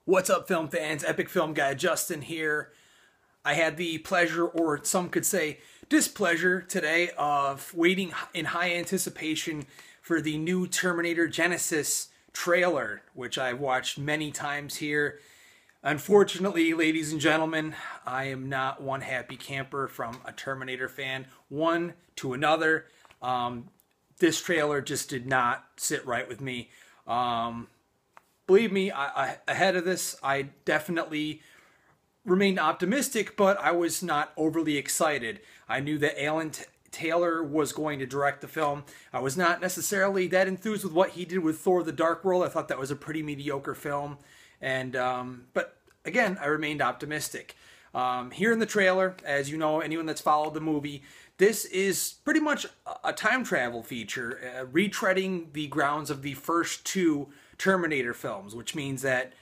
What's up, film fans? Epic Film Guy Justin here. I had the pleasure, or some could say displeasure, today of waiting in high anticipation for the new Terminator Genisys trailer, which I've watched many times here. Unfortunately, ladies and gentlemen, I am not one happy camper from a Terminator fan, one to another. This trailer just did not sit right with me. Believe me, ahead of this, I definitely remained optimistic, but I was not overly excited. I knew that Alan Taylor was going to direct the film. I was not necessarily that enthused with what he did with Thor: The Dark World. I thought that was a pretty mediocre film. And but again, I remained optimistic. Here in the trailer, as you know, anyone that's followed the movie, this is pretty much a time travel feature, retreading the grounds of the first two Terminator films, which means that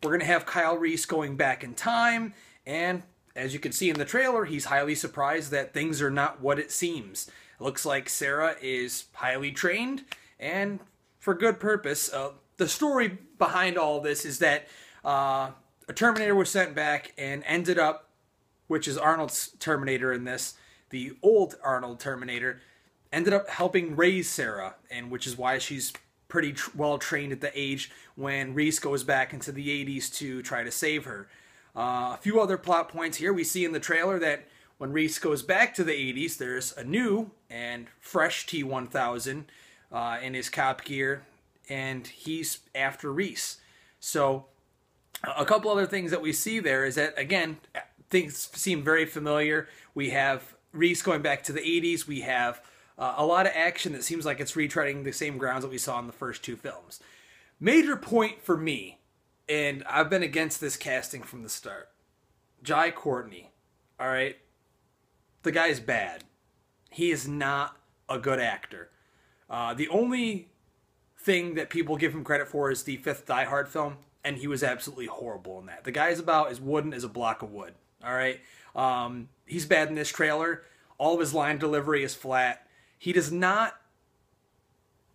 we're going to have Kyle Reese going back in time, and as you can see in the trailer, he's highly surprised that things are not what it seems. It looks like Sarah is highly trained, and for good purpose. The story behind all this is that a Terminator was sent back and ended up, which is Arnold's Terminator in this, the old Arnold Terminator, ended up helping raise Sarah, and which is why she's pretty well trained at the age when Reese goes back into the 80s to try to save her. A few other plot points here. We see in the trailer that when Reese goes back to the 80s, there's a new and fresh T-1000 in his cop gear, and he's after Reese. So a couple other things that we see there is that, again, things seem very familiar. We have Reese going back to the 80s. We have a lot of action that seems like it's retreading the same grounds that we saw in the first two films. Major point for me, and I've been against this casting from the start. Courtney, all right? The guy's bad. He is not a good actor. The only thing that people give him credit for is the fifth Die Hard film, and he was absolutely horrible in that. The guy's about as wooden as a block of wood, all right? He's bad in this trailer. All of his line delivery is flat. He does not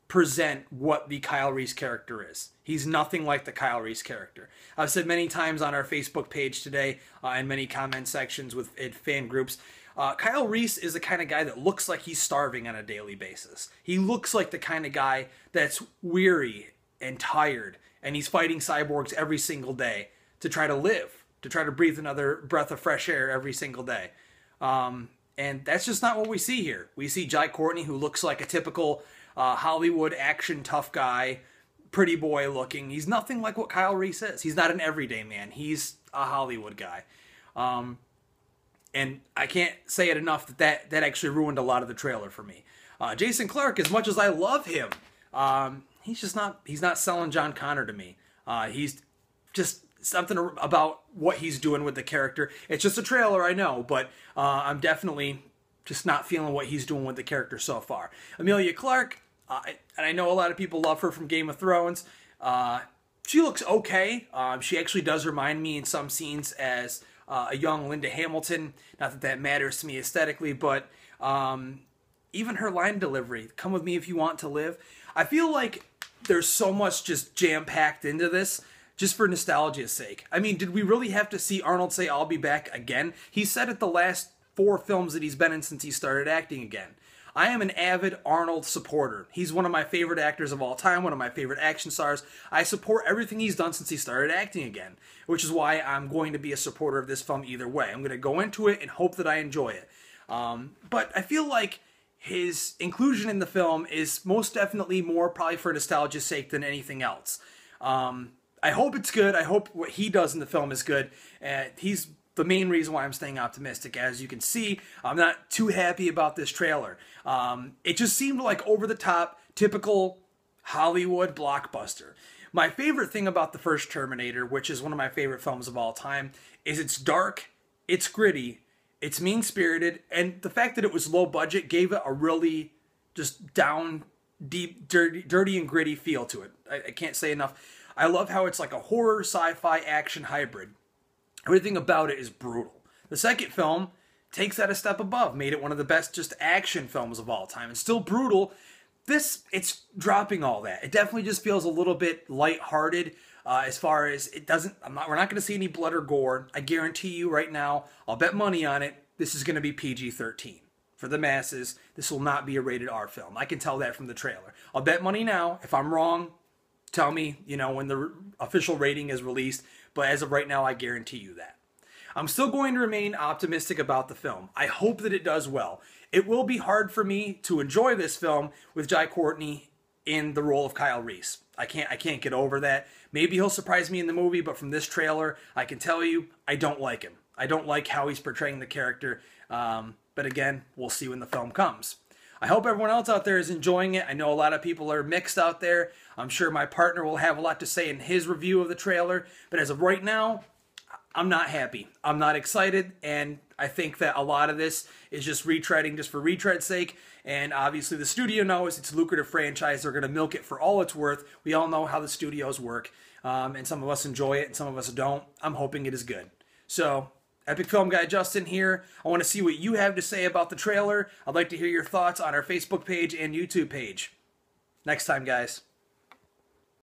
present what the Kyle Reese character is. He's nothing like the Kyle Reese character. I've said many times on our Facebook page today and many comment sections with fan groups, Kyle Reese is the kind of guy that looks like he's starving on a daily basis. He looks like the kind of guy that's weary and tired, and he's fighting cyborgs every single day to try to live, to try to breathe another breath of fresh air every single day. And that's just not what we see here. We see Courtney, who looks like a typical Hollywood action tough guy, pretty boy looking. He's nothing like what Kyle Reese is. He's not an everyday man. He's a Hollywood guy. And I can't say it enough that actually ruined a lot of the trailer for me. Jason Clarke, as much as I love him, he's not selling John Connor to me. He's just something about what he's doing with the character. It's just a trailer, I know, but I'm definitely just not feeling what he's doing with the character so far. Emilia Clarke, and I know a lot of people love her from Game of Thrones. She looks okay. She actually does remind me in some scenes as a young Linda Hamilton. Not that that matters to me aesthetically, but even her line delivery, "Come with me if you want to live." I feel like there's so much just jam-packed into this, just for nostalgia's sake. I mean, did we really have to see Arnold say, "I'll be back" again? He said it the last 4 films that he's been in since he started acting again. I am an avid Arnold supporter. He's one of my favorite actors of all time, one of my favorite action stars. I support everything he's done since he started acting again, which is why I'm going to be a supporter of this film either way. I'm going to go into it and hope that I enjoy it. But I feel like his inclusion in the film is most definitely more probably for nostalgia's sake than anything else. I hope it's good. I hope what he does in the film is good. He's the main reason why I'm staying optimistic. As you can see, I'm not too happy about this trailer. It just seemed like over-the-top, typical Hollywood blockbuster. My favorite thing about the first Terminator, which is one of my favorite films of all time, is it's dark, it's gritty, it's mean-spirited, and the fact that it was low budget gave it a really just down, deep, dirty and gritty feel to it. I can't say enough. I love how it's like a horror, sci-fi, action hybrid. Everything about it is brutal. The second film takes that a step above, made it one of the best just action films of all time. It's still brutal. This, it's dropping all that. It definitely just feels a little bit lighthearted. As far as it doesn't, we're not going to see any blood or gore. I guarantee you right now, I'll bet money on it, this is going to be PG-13. For the masses, this will not be a rated R film. I can tell that from the trailer. I'll bet money now. If I'm wrong, tell me, when the official rating is released. But as of right now, I guarantee you that. I'm still going to remain optimistic about the film. I hope that it does well. It will be hard for me to enjoy this film with Jai Courtney in the role of Kyle Reese. I can't get over that. Maybe he'll surprise me in the movie, but from this trailer, I can tell you, I don't like him. I don't like how he's portraying the character. But again, we'll see when the film comes. I hope everyone else out there is enjoying it. I know a lot of people are mixed out there. I'm sure my partner will have a lot to say in his review of the trailer. But as of right now, I'm not happy. I'm not excited. And I think that a lot of this is just retreading just for retread's sake. And obviously the studio knows it's a lucrative franchise. They're going to milk it for all it's worth. We all know how the studios work. And some of us enjoy it and some of us don't. I'm hoping it is good. So, Epic Film Guy Justin here. I want to see what you have to say about the trailer. I'd like to hear your thoughts on our Facebook page and YouTube page. Next time, guys.